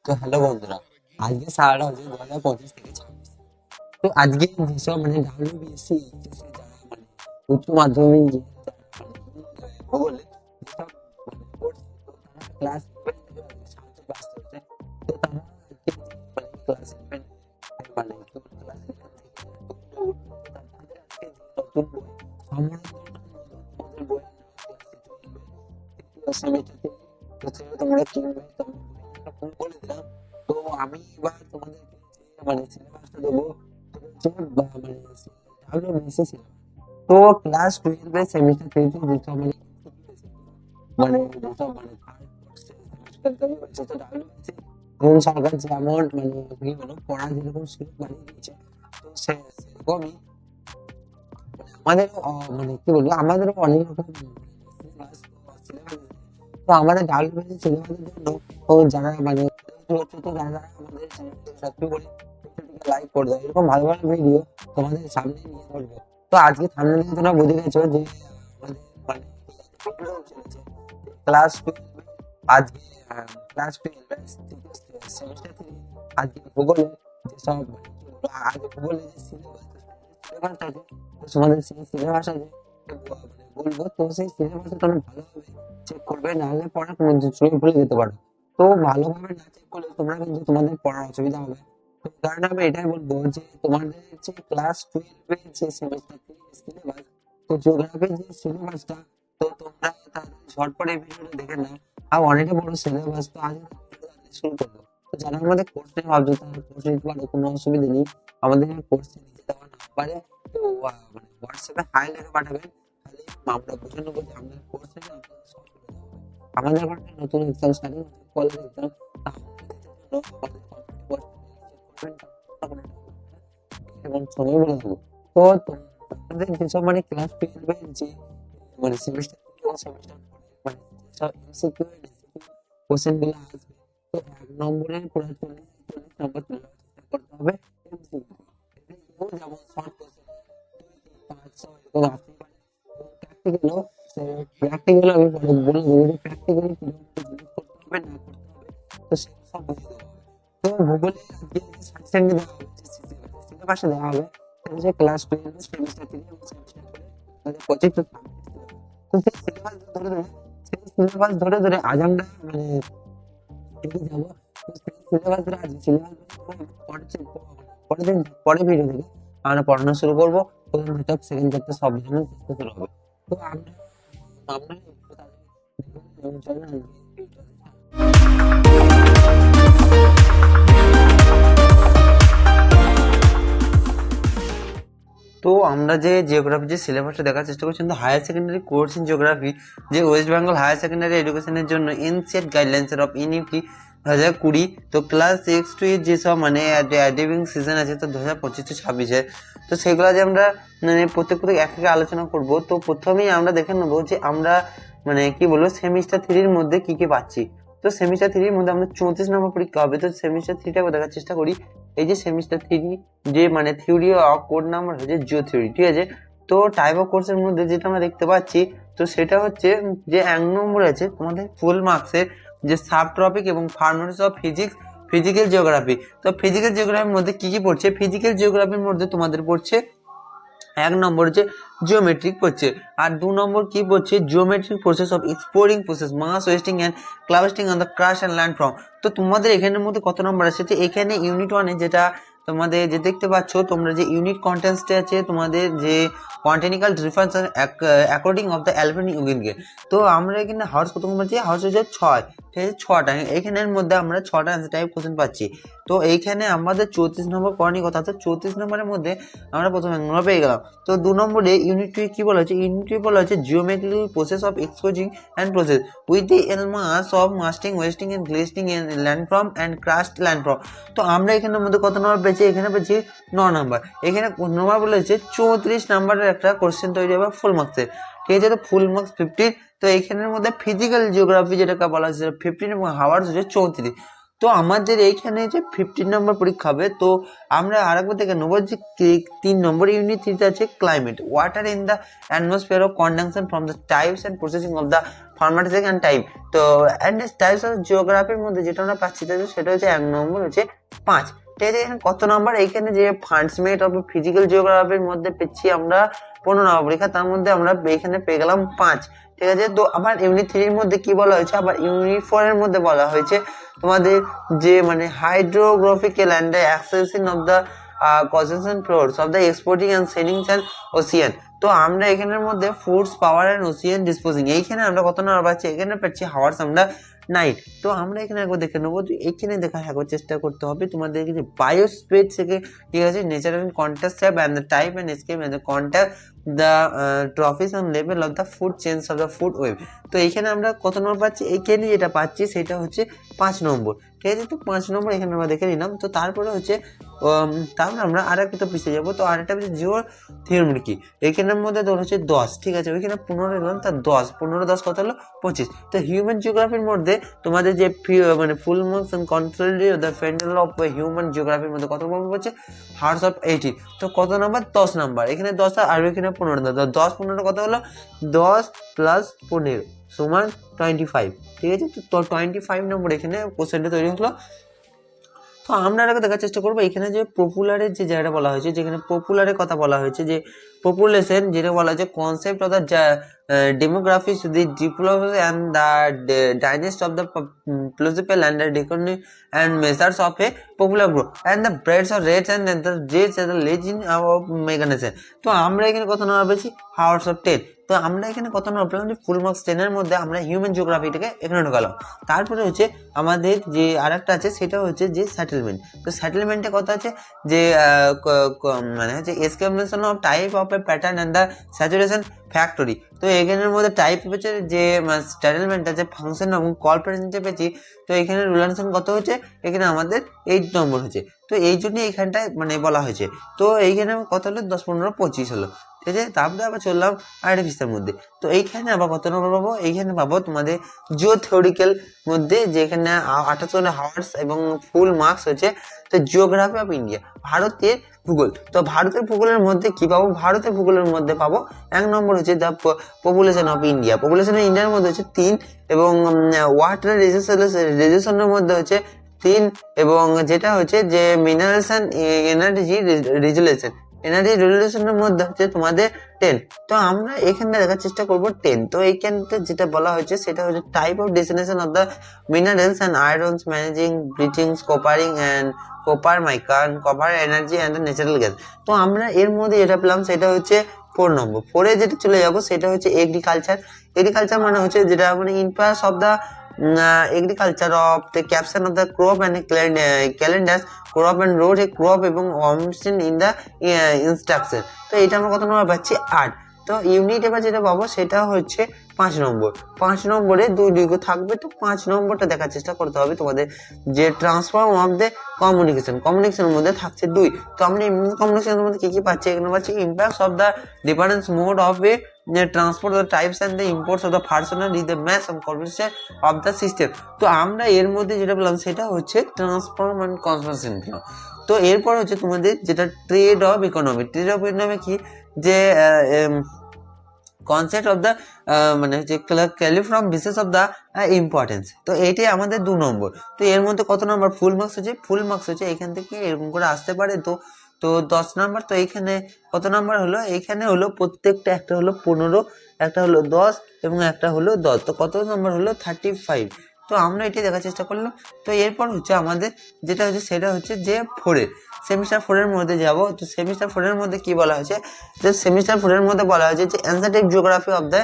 তো হ্যালো বন্ধুরা, আজকে সারাটা হচ্ছে 2025 থেকে 26। তো আজকে যেসব ডাব্লিউবিএসসি এইচএসসি যারা উচ্চ মাধ্যমিক ভূগোলে যেসব পড়ছে, তো তারা ক্লাস 11 থেকে সাহায্য ক্লাস চলছে। তো তারা আজকে ক্লাস 11 তো ক্লাস 11 থেকে তাদের আজকে যে নতুন বই সমালোচনার বই সেমিস্টার, তো সেটা তোমরা কিনবে, তোমরা বলে দিলাম। তো আমি এবার তোমাদেরকে যে সিলেবাসটা দেবো, সেটা হচ্ছে WBCS সিলেবাস। তো ক্লাস 12 এর সেমিস্টার 3 তে যেসব যেসব থার্ড ফোর্থ সেমিস্টার তৈরি হয়েছে, তো WBCS এবং সরকার যেমন কি বলো পড়া যেরকম সুযোগ বাড়িয়ে দিয়েছে, তো সেরকমই আমাদের কি বলবো, আমাদেরও অনেক রকম সিলেবাস সিলেবাস। তো আমাদের ডাব্লিউবিসি সিলেবাসের জন্য তো যারা তো যারা আমাদের চ্যানেলকে সাবস্ক্রাইব করে লাইক করে দাও, এরকম ভালো ভালো ভিডিও তোমাদের সামনে নিয়ে ধরবো। তো আজকে থাম্বনেল থেকে তোমরা বুঝে গেছো যে আমাদের ক্লাস 12 আজকে ক্লাস 12 সেমিস্টার 3 আজকে ভূগোলে যেসব আজকে ভূগোলে যে সিলেবাসটা আছে, তো তোমাদের সেই সিলেবাস আছে বলবো। তো সেই সিলেবাসটা তোমরা ভালোভাবে চেক করবে, নাহলে পড়ার মধ্যে তুমি ভুলে যেতে পারো। তো ভালোভাবে না চেক করলে তোমরা কিন্তু তোমাদের পড়ার অসুবিধা হবে। তো কারণে আমি এটাই বলবো যে তোমাদের যে ক্লাস 12 এর যে সেমিস্টার 3 সিলেবাস, তো জিওগ্রাফির যে সিলেবাসটা, তো তোমরা তাড়াতাড়ি ঝটপট এই ভিডিওটা দেখে নাও। আর অনেকটা বড় সিলেবাস, তো আজ শুরু করবো। তো যারা আমাদের কোর্স নিয়ে ভাবছো তারা কোর্স নিতে পারো, কোনো অসুবিধা নেই। আমাদের কোর্সে নিচে দেওয়া নাম্বারে তো হোয়াটসঅ্যাপে হাই লিখে পাঠাবেন, তাহলে আমরা বুঝে নেবো যে আমাদের কোর্স থেকে আপনাদের সব সুবিধা হবে। আমাদের এখন একটা নতুন এক্সাম স্টার্টিং হচ্ছে, কলেজ এক্সাম। এবং সময় বলে দেবো। তো তোমাদের যেসব ক্লাস 12 এর যে সেমিস্টার এবং সেমিস্টার মানে যেসব এমসিকিউ কোশ্চেন গুলো আসবে, তো 1 নম্বরের পুরো 40 নম্বর তুলে নেওয়ার চেষ্টা করতে হবে এমসিকিউ। যেমন শর্ট কোশ্চেন 500 এরকম আসতেই পারে। প্র্যাকটিক্যালও প্র্যাকটিক্যালও আমি বলে দেবো যে প্র্যাকটিক্যালি কিরকম জিনিস করতে হবে না করতে হবে, তো সেগুলো সব বুঝিয়ে দেওয়া হবে। তো ভূগোলে আজকে যে সাজেশনটা দেওয়া হবে, যে সিলেবাসে দেওয়া হবে, সেটা হচ্ছে ক্লাস 12 সেমিস্টার 3 এবং সেমিস্টার 4 2025 তো তো সেই সিলেবাস ধরে ধরে আজ আমরা এগিয়ে যাবো। তো সেই সিলেবাস ধরে আজ সিলেবাস পরের দিন পরের ভিডিও থেকে আমরা পড়ানো শুরু করবো। প্রথম চ্যাপ্টার সেকেন্ড চ্যাপ্টার সব বোঝানোর চেষ্টা শুরু হবে। তো আমরা আমরা একটু তাড়াতাড়ি চলো না ভিডিওটা তো আমরা যে জিওগ্রাফি যে সিলেবাসটা দেখার চেষ্টা করছি, কিন্তু higher secondary course in geography যে ওয়েস্ট বেঙ্গল হায়ার সেকেন্ডারি এডুকেশনের জন্য এনসিএট গাইডলাইন্সের অফ ইউনিটি 2020। তো ক্লাস 6 to 8 যেসব অ্যাডিভিং সিজন আছে, তো 2025-26, তো সেগুলো যে আমরা প্রত্যেক এক থেকে আলোচনা করব। তো প্রথমেই আমরা দেখে নেবো যে আমরা কি বলবো সেমিস্টার 3-র মধ্যে কি কি পাচ্ছি। তো সেমিস্টার 3-র মধ্যে আমাদের 34 নম্বর পরীক্ষা হবে। তো সেমিস্টার 3টাকে দেখার চেষ্টা করি। এই যে সেমিস্টার 3 যে থিওরি অফ কোড নাম্বার হচ্ছে জিও থিওরি, ঠিক আছে। তো টাইপ অফ কোর্সের মধ্যে যেটা আমরা দেখতে পাচ্ছি, তো সেটা হচ্ছে যে 1 নম্বর আছে তোমাদের ফুল মার্কসের যে সাব টপিক এবং farmers of physics, physical geography. তো ফিজিক্যাল জিওগ্রাফির মধ্যে কি কি পড়ছে, ফিজিক্যাল জিওগ্রাফির মধ্যে তোমাদের পড়ছে 1 নম্বর হচ্ছে জিওমেট্রিক পড়ছে, আর 2 নম্বর কি পড়ছে geometric process of exploring process mass wasting and ক্লাউস্টিং on the crash and land form. তো তোমাদের এখানের মধ্যে কত নম্বর আছে, এখানে ইউনিট 1-এ যেটা তোমাদের যে দেখতে পাচ্ছ, তোমরা যে ইউনিট কন্টেন্টসটা আছে তোমাদের যে কন্টিনিক্যাল ডিফারেন্স অ্যাকর্ডিং অফ দ্য অ্যালফেন ইউগেনকে। তো আমরা এখানে হাউস কত নম্বর পাচ্ছি, হাউস হচ্ছে 6, ঠিক আছে 6টা। এখানের মধ্যে আমরা 6টা অ্যান্সার টাইপ কোশ্চেন পাচ্ছি। তো এইখানে আমাদের 34 নম্বর করানি কথা, তো 34 নম্বরের মধ্যে আমরা প্রথম 1 নম্বর পেয়ে গেলাম। তো 2 নম্বরে ইউনিট 2 কি বলা হচ্ছে, ইউনিট 2 বলা হচ্ছে geometrical process of exposing and process with the elements of masting wasting and glaciating and landform and crust landform. তো আমরা এখানের মধ্যে কত নম্বর পেয়েছি, এখানে পেয়েছি 9 নম্বর। এখানে নম্বর বলা হচ্ছে 34 নম্বরের একটা কোশ্চেন তৈরি হবে ফুল মার্কসের, ঠিক আছে। তো ফুল মার্কস 15। তো এখানের মধ্যে ফিজিক্যাল জিওগ্রাফি যেটাকে বলা হচ্ছে 15 এবং হাওয়ার্স হচ্ছে 34। তো আমাদের এইখানে যে 15 নম্বর পরীক্ষা হবে, তো আমরা আরেকবার দেখে নেবো যে 3 নম্বর ইউনিট 3 আছে climate, water in the atmosphere of condensation from the types and processing of the pharmatic and type. তো অ্যান্ড টাইপস অফ জিওগ্রাফির মধ্যে যেটা আমরা পাচ্ছি সেটা হচ্ছে 1 নম্বর হচ্ছে 5। ঠিক আছে, এখানে কত নম্বর, এইখানে যে ফার্স্ট মেট অফ ফিজিক্যাল জিওগ্রাফির মধ্যে পেয়েছি আমরা 15 নম্বর পরীক্ষা, তার মধ্যে আমরা এখানে পেয়ে গেলাম 5। ঠিক আছে, তো আবার ইউনিট 3 এর মধ্যে কি বলা হয়েছে, আবার ইউনিট 4 এর মধ্যে বলা হয়েছে তোমাদের যে মানে hydrographical and the accessing of the concession floors of the exporting and selling and ocean. তো আমরা এখানের মধ্যে foods power and ocean disposing, এইখানে আমরা কত নম্বর পাচ্ছি, এখানে পাচ্ছি হাওয়ার্স আমরা 9। তো আমরা এখানে একবার দেখে নেবো, তো এখানে দেখা একবার চেষ্টা করতে হবে তোমাদেরকে যে বায়োস্পেস থেকে, ঠিক আছে, natural contact sap and the type and scape and the contact the trophies on level of the food change of the food web. তো এইখানে আমরা কত নম্বর পাচ্ছি, এইখানে যেটা পাচ্ছি সেটা হচ্ছে 5 নম্বর। ঠিক আছে, তো 5 নম্বর এখানে আমরা দেখে নিলাম। তো তারপরে হচ্ছে তাহলে আমরা আর একটা পিছিয়ে যাবো। তো আরেকটা পিছিয়ে জিও থিওরি কি, এখানের মধ্যে ধর হচ্ছে 10। ঠিক আছে, ওইখানে 15 এলাম, তার 10 15 10 কত হলো 25। তো হিউম্যান জিওগ্রাফির মধ্যে তোমাদের যে মানে full marks and controlling the feudal of human জিওগ্রাফির মধ্যে কত নম্বর হচ্ছে হার্স অফ 80। তো কত নাম্বার, 10 নাম্বার, এখানে 10 আর এখানে 15। 10 15 কত হলো 10 প্লাস 15 সমান 25। ঠিক আছে, তো 25 নম্বর এখানে কোশ্চেনটা তৈরি হলো। তো আমরা আগে দেখার চেষ্টা করবো এখানে যে পপুলারের যে জায়গাটা বলা হয়েছে, যেখানে পপুলারের কথা বলা হয়েছে, যে পপুলেশন যেটা বলা হয়েছে concept of the demography the diplomacy and the dynast of the principal and the economy and measures of a popular group and the breads of rates and the rates and the ledging of mechanism. তো আমরা এখানে কত number পেয়েছি, hours of 10। তো আমরা এখানে কত নম্বর পেলাম, যে ফুল মার্কস 10 এর মধ্যে আমরা হিউম্যান জিওগ্রাফিটাকে এখানে ঢোকালাম। তারপরে হচ্ছে আমাদের যে আরেকটা আছে সেটা হচ্ছে যে সেটেলমেন্ট। তো সেটেলমেন্টে কথা আছে যে মানে হচ্ছে exclamation of type of A pattern and the saturation factory. তো এখানের মধ্যে টাইপ হচ্ছে যে সেটেলমেন্ট আছে ফাংশন এবং কল প্রেজেন্টে পেয়েছি। তো এখানে রুলারেশন কত হচ্ছে, এখানে আমাদের 8 নম্বর হচ্ছে। তো এই জন্য এইখানটায় মানে বলা হয়েছে। তো এইখানে কত হলো 10 15 25 হলো। ঠিক আছে, তারপরে আবার চললাম আর্টিফিসের মধ্যে। তো এইখানে আবার কত নম্বর পাবো, এইখানে পাবো তোমাদের জিও থিওরিক্যাল মধ্যে, যেখানে 58 হাওয়ার্স এবং ফুল মার্কস হচ্ছে তো জিওগ্রাফি অফ ইন্ডিয়া, ভারতের ভূগোল। তো ভারতের ভূগোলের মধ্যে কি পাবো, ভারতের ভূগোলের মধ্যে পাবো 1 নম্বর হচ্ছে the population of India. Population of ইন্ডিয়ার মধ্যে হচ্ছে 3 এবং ওয়াটার রিজেশনের মধ্যে হচ্ছে 3 এবং যেটা হচ্ছে যে minerals and energy resolution, energy রেজুলেশনের মধ্যে হচ্ছে তোমাদের 10। তো আমরা এখানটা দেখার চেষ্টা করবো 10। তো এইখানটা যেটা বলা হয়েছে সেটা হচ্ছে type of destination of the minerals and irons managing breachings coppering and copper mica copper energy and the natural gas. তো আমরা এর মধ্যে যেটা পেলাম সেটা হচ্ছে 4 নম্বর। 4 যেটা চলে যাবো সেটা হচ্ছে এগ্রিকালচার। এগ্রিকালচার মানে হচ্ছে যেটা মানে influence of the agriculture of the caption of the crop and calendars crop and road a crop এবং omission in the instruction। তো এটা আমরা কত নম্বর পাচ্ছি 8। তো ইউনিট এবার যেটা পাবো সেটা হচ্ছে 5 নম্বর। 5 নম্বরে 2 থাকবে। তো 5 নম্বরটা দেখার চেষ্টা করতে হবে তোমাদের, যে ট্রান্সফর্ম অফ দ্য কমিউনিকেশনের মধ্যে থাকছে 2। তো আমরা কমিউনিকেশনের মধ্যে কি কি পাচ্ছি, এখানে পাচ্ছি impacts of the difference mode of a transport the types and the imports of the personal is the mass of competition of the system. তো আমরা এর মধ্যে যেটা পেলাম সেটা হচ্ছে ট্রান্সফর্ম অ্যান্ড কনভার্সন। তো এরপর হচ্ছে তোমাদের যেটা trade of economy. Trade of economy কি, যে কনসেপ্ট অফ দ্য মানে হচ্ছে ক্যালিফর্ম বিশেষ অফ দ্য ইম্পর্টেন্স। তো এইটাই আমাদের 2 নম্বর। তো এর মধ্যে কত নম্বর, ফুল মার্কস হচ্ছে এখান থেকে এরকম করে আসতে পারে। তো 10 নম্বর। তো এইখানে কত নম্বর হলো, এইখানে হলো প্রত্যেকটা একটা হলো 15, একটা হলো 10 এবং একটা হলো 10। তো কত নম্বর হলো 35। তো আমরা এটি দেখার চেষ্টা করলাম। তো এরপর হচ্ছে আমাদের যেটা হচ্ছে সেটা হচ্ছে যে 4 সেমিস্টার 4 এর মধ্যে যাব। তো সেমিস্টার 4 এর মধ্যে কি বলা হয়েছে, যে সেমিস্টার 4 এর মধ্যে বলা হয়েছে যে Antarctic geography of the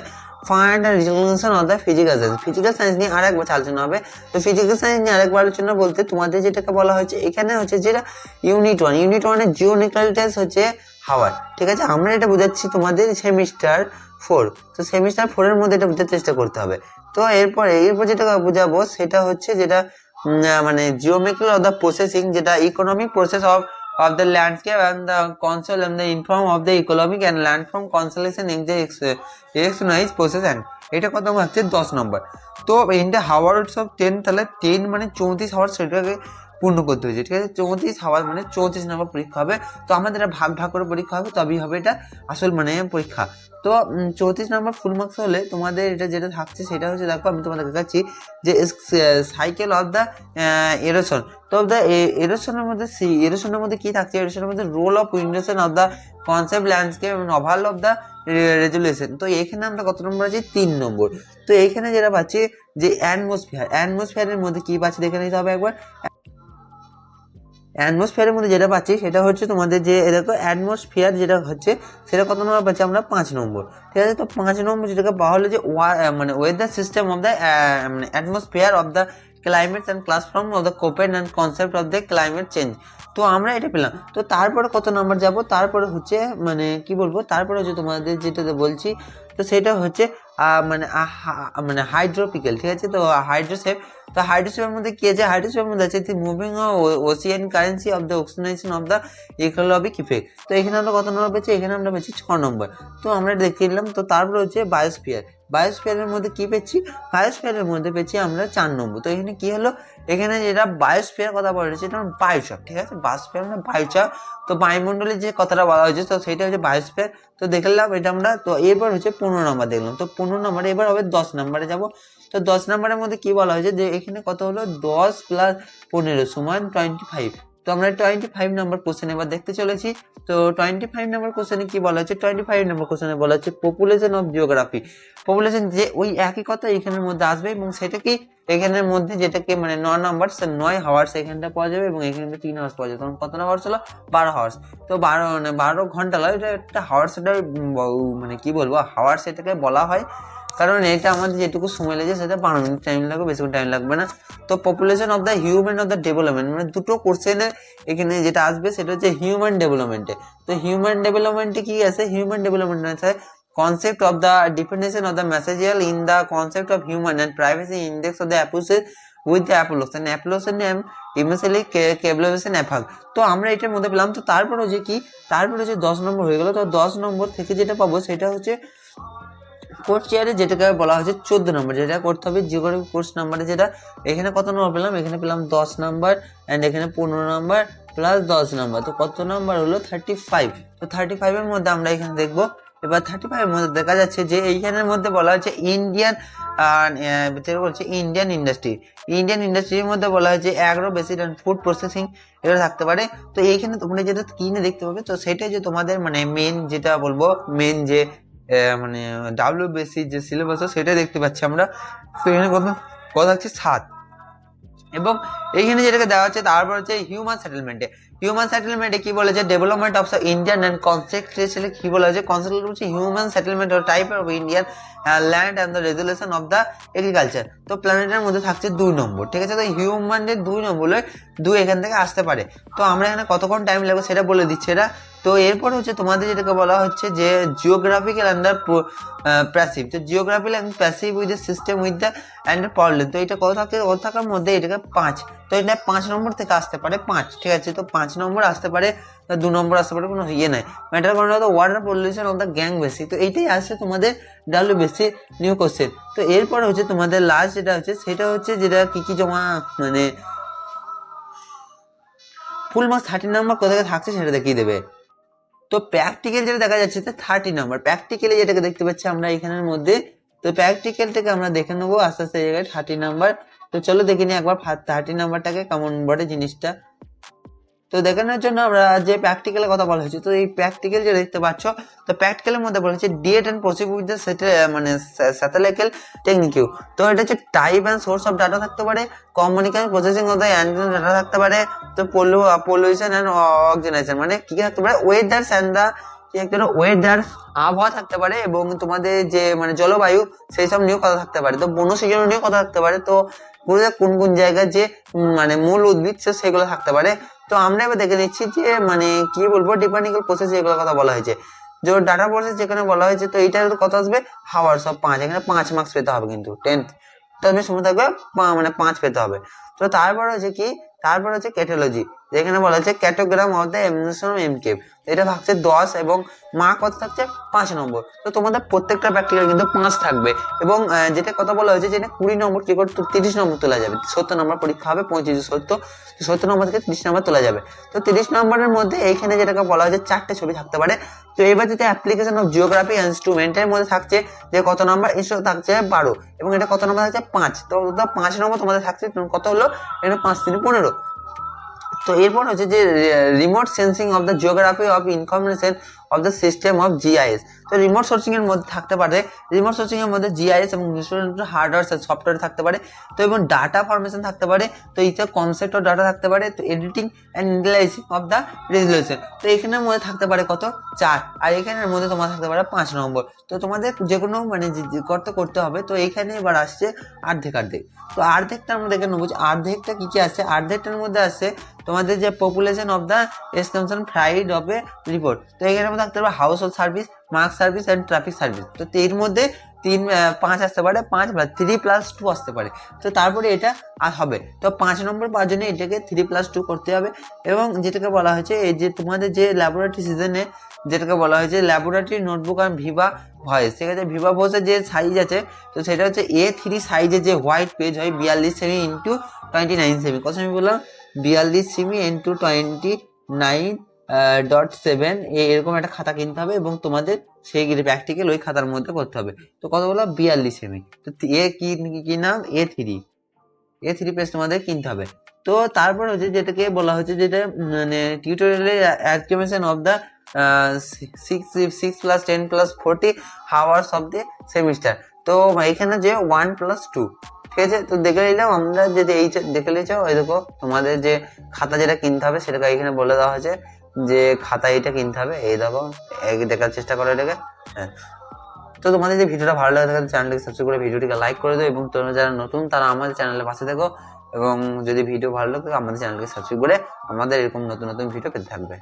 find and regionation of the physical science. Physical science নিয়ে আরেকবার আলোচনা হবে। তো ফিজিক্যাল সায়েন্স নিয়ে আরেকবার আলোচনা বলতে তোমাদের যেটাকে বলা হয়েছে এখানে হচ্ছে যেটা ইউনিট 1 এর জিওনিক্যালিটিস হচ্ছে হাওয়ার। ঠিক আছে, আমরা এটা বোঝাচ্ছি তোমাদের সেমিস্টার 4। তো সেমিস্টার 4 এর মধ্যে এটা বোঝার চেষ্টা করতে হবে। তো এরপর যেটা বোঝাবো সেটা হচ্ছে যেটা মানে জিওমেট্রি অফ দ্য প্রসেসিং, যেটা economic process of the landscape and the console and the inform of the economic and landform constellation in the exercise process and এটা কত নম্বর হচ্ছে 10 নম্বর। তো ইন দ্য হাওয়ার্স অফ 10, তাহলে 10 মানে 34 হাওয়ার সেটাকে পূর্ণ করতে হয়েছে, ঠিক আছে। 34 হাওয়ার মানে 34 নম্বর পরীক্ষা হবে। তো আমাদের এটা ভাগ ভাগ করে পরীক্ষা হবে, তবেই হবে এটা আসল মানে পরীক্ষা। তো 34 নম্বর ফুল মার্কস হলে তোমাদের এটা যেটা থাকছে সেটা হচ্ছে, দেখো আমি তোমাদের দেখাচ্ছি যে সাইকেল অফ দ্য এরোশন। তো দ্য এরোশনের মধ্যে কি থাকছে, এরোশনের মধ্যে role of wind erosion of the concept landscape oval of the resolution. তো এখানে আমরা কত নম্বর আছি, 3 নম্বর। তো এখানে যেটা পাচ্ছি যে অ্যাটমসফিয়ারের মধ্যে কি পাচ্ছি দেখে নিতে হবে একবার। অ্যাটমসফিয়ারের মধ্যে যেটা পাচ্ছি সেটা হচ্ছে তোমাদের যে দেখো অ্যাটমসফিয়ার যেটা হচ্ছে সেটা কত নম্বর পাচ্ছি আমরা, 5 নম্বর, ঠিক আছে। তো 5 নম্বর যেটাকে পাওয়া হলো যে মানে ওয়েদার সিস্টেম অফ দ্য মানে atmosphere of the climate and class form of the Copen and concept of the climate change. তো আমরা এটা পেলাম। তো তারপরে কত নাম্বার যাব, তারপরে হচ্ছে মানে কি বলবো, তারপরে হচ্ছে তোমাদের যেটা বলছি, তো সেটা হচ্ছে মানে হাইড্রোপিক্যাল, ঠিক আছে। তো হাইড্রোসেপ, তো হাইড্রোসেপের মধ্যে কি আছে, হাইড্রোসেপের মধ্যে আছে the moving ocean currency of the oxygenation of the ecologic effect. তো এখানে আমরা কত নম্বর পেয়েছি, এখানে আমরা পেয়েছি 6 নম্বর। তো আমরা দেখে নিলাম। তো তারপরে হচ্ছে বায়োস্ফিয়ারের মধ্যে কি পেয়েছি, বায়োস্ফিয়ারের মধ্যে পেয়েছি আমরা 4 নম্বর। তো এখানে কি হলো, এখানে যেটা বায়োস্ফিয়ার কথা বলা হয়েছে এটা বায়ুচাপ, ঠিক আছে। বায়োস্ফিয়ার মানে বায়ুচাপ। তো বায়ুমণ্ডলের যে কথাটা বলা হয়েছে তো সেটা হচ্ছে বায়োস্ফিয়ার। তো দেখলাম এটা আমরা। তো এরপর হচ্ছে 15 নম্বর দেখলাম। তো 15 নম্বরে এবার হবে 10 নম্বরে যাব। তো 10 নম্বরের মধ্যে কি বলা হয়েছে যে এখানে কত হলো, 10 + 15 সমান 25। তো আমরা 25 নম্বর কোশ্চেন এবার দেখতে চলেছি। তো 25 নম্বর কোশ্চেনে কি বলা হচ্ছে, 25 নম্বর কোশ্চেনে বলা হচ্ছে পপুলেশন অফ জিওগ্রাফি। পপুলেশন যে ওই একই কথা এখানের মধ্যে আসবে, এবং সেটা কি এখানের মধ্যে যেটাকে মানে 9 নাম্বার, 9 হাওয়ার্স এখানটা পাওয়া যাবে, এবং এখানটা 3 হাওয়ার্স পাওয়া যাবে। তখন কত হাওয়ার্স হলো, 12 হাওয়ার্স। তো 12 ঘন্টা নয়, এটা একটা হাওয়ার্স, এটা মানে কি বলবো হাওয়ার্স এটাকে বলা হয়, কারণ এটা আমাদের যেটুকু সময় লেগেছে সেটা 12 মিনিট টাইম লাগবে, বেশি টাইম লাগবে না। তো population of the human of the development, মানে দুটো কোশ্চেনে এখানে যেটা আসবে সেটা হচ্ছে হিউম্যান ডেভেলপমেন্টে। তো হিউম্যান ডেভেলপমেন্টে কি আছে, হিউম্যান ডেভেলপমেন্ট আছে concept of the definition of the material in the concept of human and privacy index of the approaches with the application name immediately cabulation এফাগ। তো আমরা এটার মধ্যে পেলাম। তো তারপর হচ্ছে কি, তারপর হচ্ছে 10 নম্বর হয়ে গেল। তো 10 নম্বর থেকে যেটা পাবো সেটা হচ্ছে কোর্স চেয়ারে, যেটাকে বলা হচ্ছে 14 নম্বর, যেটা করতে হবে জিওগ্রাফি কোর্স নাম্বারে। যেটা এখানে কত নম্বর পেলাম, এখানে পেলাম 10 নম্বর, অ্যান্ড এখানে 15 নম্বর প্লাস 10 নম্বর। তো কত নম্বর হলো, 35। তো 35 এর মধ্যে আমরা এখানে দেখবো। এবার 35 এর মধ্যে দেখা যাচ্ছে যে এইখানের মধ্যে বলা হচ্ছে ইন্ডিয়ান বলছে ইন্ডিয়ান ইন্ডাস্ট্রির মধ্যে বলা হয়েছে agro beside and food processing, এগুলো থাকতে পারে। তো এইখানে তোমরা যেটা স্ক্রিনে দেখতে পাবে, তো সেটাই যে তোমাদের মানে মেন যেটা বলবো, মেন যে মানে WBSc যে সিলেবাস সেটাই দেখতে পাচ্ছি আমরা। তো এখানে কথা হচ্ছে 7, এবং এইখানে যেটাকে দেওয়া হচ্ছে তারপর হচ্ছে হিউম্যান সেটেলমেন্টে কি বলেছে, development of Indian and concentration কি বলা হয়েছে, কনসেন্ট্রেট হচ্ছে human settlement of type of Indian land and the resolution of the agriculture. তো প্ল্যানেটের মধ্যে থাকছে 2 নম্বর, ঠিক আছে। তো হিউম্যানের 2 নম্বর, 2 এখান থেকে আসতে পারে। তো আমরা এখানে কতক্ষণ টাইম লাগবে সেটা বলে দিচ্ছে এরা। তো এরপর হচ্ছে তোমাদের যেটাকে বলা হচ্ছে যে জিওগ্রাফিক্যাল অ্যান্ড দ্য প্যাসিভ। তো geographical and passive with the system with the and problem. তো এটা কত থাকার মধ্যে এটাকে 5। তো এটা 5 নম্বর থেকে আসতে পারে 5, ঠিক আছে। তো 5 নম্বর আসতে পারে, 2 নম্বর আসতে পারে, কোনো ইয়ে নাই। ম্যাটার করে না। তো water pollution of the gang বেসি। তো এইটাই আসছে তোমাদের WBSc নিউ কোশ্চেন। তো এরপর হচ্ছে তোমাদের লাস্ট যেটা হচ্ছে সেটা হচ্ছে যেটা কি জমা মানে ফুল মার্কস 30 নম্বর কোথায় থাকছে সেটা দেখিয়ে দেবে। তো প্র্যাকটিক্যাল যেটা দেখা যাচ্ছে 30 নম্বর, প্র্যাকটিক্যালি যেটাকে দেখতে পাচ্ছি আমরা এখানের মধ্যে। তো প্র্যাকটিক্যালটাকে আমরা দেখে নেবো আস্তে আস্তে জায়গায় 30 নাম্বার। তো চলো দেখে নিই একবার 30 নাম্বারটাকে কেমন বটে জিনিসটা। তো দেখানোর জন্য আমরা যে প্র্যাকটিক্যালের কথা বলা হয়েছে, তো এই প্র্যাকটিক্যাল যে দেখতে পাচ্ছ, তো প্র্যাকটিক্যালের মধ্যে বলা হচ্ছে ডিএট অ্যান্ড প্রসিড উইথ দ্য মানে স্যাটেলাইটাল টেকনিকিউ। তো এটা হচ্ছে type and source of data থাকতে পারে, communication processing of the antenna data থাকতে পারে, তো পলিউশন অ্যান্ড অক্সিজেনেশন মানে কি থাকতে পারে, ওয়েদার অ্যান্ড দ্য কি একটা ওয়েদার আবহাওয়া থাকতে পারে, এবং তোমাদের যে মানে জলবায়ু সেই সব নিয়েও কথা থাকতে পারে। তো বন্য সৃজন নিয়েও কথা থাকতে পারে। তো কোন কোন জায়গায় যে মানে মূল উদ্ভিদ সেগুলো থাকতে পারে। তো আমরা এবার দেখে নিচ্ছি যে মানে কি বলবো ডিপেন্ডিক্যাল প্রসেস এগুলোর কথা বলা হয়েছে, যে ডাটা প্রসেস যেখানে বলা হয়েছে। তো এইটার কত আসবে, হাওয়ার্স অফ 5, এখানে 5 মার্কস পেতে হবে কিন্তু 10th তো আমি সময় থাকবে মানে 5 পেতে হবে। তো তারপর হচ্ছে কি, তারপর হচ্ছে ক্যাটালজি। এখানে বলা হচ্ছে ক্যাটোগ্রাম অফ দ্য এমনেশন এমকেভ, এটা থাকছে 10 এবং মা কত থাকছে 5 নম্বর। তো তোমাদের প্রত্যেকটা প্র্যাকটিক্যাল কিন্তু 5 থাকবে এবং যেটা কথা বলা হয়েছে যেটা 20 নম্বর কি করে 30 নম্বর তোলা যাবে, 70 নম্বর পরীক্ষা হবে, 35 70 নম্বর থেকে 30 নম্বর তোলা যাবে। তো 30 নম্বরের মধ্যে এইখানে যেটাকে বলা হয়েছে 4টে ছবি থাকতে পারে। তো এবার যেটা অ্যাপ্লিকেশন অফ জিওগ্রাফি ইনস্ট্রুমেন্টের মধ্যে থাকছে যে কত নম্বর, ইনস্ট্রুমেন্ট থাকছে 12 এবং এটা কত নম্বর থাকছে 5। তো 5 নম্বর তোমাদের থাকছে কত হলো, এটা 5 3 15। তো এরপর হচ্ছে যে remote sensing of the geography of information of the system of GIS. তো রিমোট সোর্সিং এর মধ্যে থাকতে পারে, রিমোট সোর্সিং এর মধ্যে জিআইএস এবং হার্ডওয়্যার সফটওয়্যার থাকতে পারে। তো এবং ডাটা ফরমেশন থাকতে পারে, তো এইটা কনসেপ্ট অফ ডাটা থাকতে পারে, তো editing and analysis of the resolution. তো এখানের মধ্যে থাকতে পারে কত 4, আর এখানের মধ্যে তোমার থাকতে পারে 5 নম্বর। তো তোমাদের যে কোনো মানে করতে হবে। তো এইখানে এবার আসছে অর্ধেক। তো অর্ধেকটার মধ্যে দেখে নেবো অর্ধেকটা কি আছে। অর্ধেকটার মধ্যে আছে তোমাদের যে population of the extension fried of A report. তো এখানে মধ্যে থাকতে পারে house hold service, mark service and traffic service. তো এর মধ্যে 5 আসতে পারে, 5 বা 3+2 আসতে পারে। তো তারপরে এটা আর হবে। তো 5 নম্বর পাওয়ার জন্য এটাকে 3+2 করতে হবে। এবং যেটাকে বলা হয়েছে এই যে তোমাদের যে ল্যাবরেটরি সিজনে যেটাকে বলা হয়েছে ল্যাবরেটরি নোটবুক আর ভিভা ভয়েস, ঠিক আছে। ভিভা ভয়েসের যে সাইজ আছে তো সেটা হচ্ছে A3 সাইজের যে হোয়াইট পেজ হয় 42 সেমি ইন্টু 29 সেমি। কত সেমি বললাম, 42 সেমি ইন্টু 29.7 এরকম একটা খাতা কিনতে হবে এবং তোমাদের সেই প্র্যাকটিক্যাল ওই খাতার মধ্যে করতে হবে। তো কত বললাম 42 সেমি। তো কি নাম A3 পেজ তোমাদের কিনতে হবে। তো তারপর হচ্ছে যেটাকে বলা হচ্ছে যেটা মানে টিউটোরিয়ালের activation of the 6+10+40 hours of the semester. তো এখানে যে 1+2, ঠিক আছে। তো দেখে নিলাম আমরা, যদি এই দেখে নিয়েছো ওই দেখো তোমাদের যে খাতা যেটা কিনতে হবে সেটাকে এখানে বলে দেওয়া হয়েছে যে খাতা এটা কিনতে হবে। এই দেখো দেখার চেষ্টা করো এটাকে, হ্যাঁ। তো তোমাদের যে ভিডিওটা ভালো লাগে তাহলে চ্যানেলটিকে সাবস্ক্রাইব করে ভিডিওটিকে লাইক করে দাও এবং তোমরা যারা নতুন তারা আমাদের চ্যানেলের পাশে দেখো এবং যদি ভিডিও ভালো লাগে আমাদের চ্যানেলকে সাবস্ক্রাইব করে আমাদের এরকম নতুন ভিডিও পেতে থাকবে।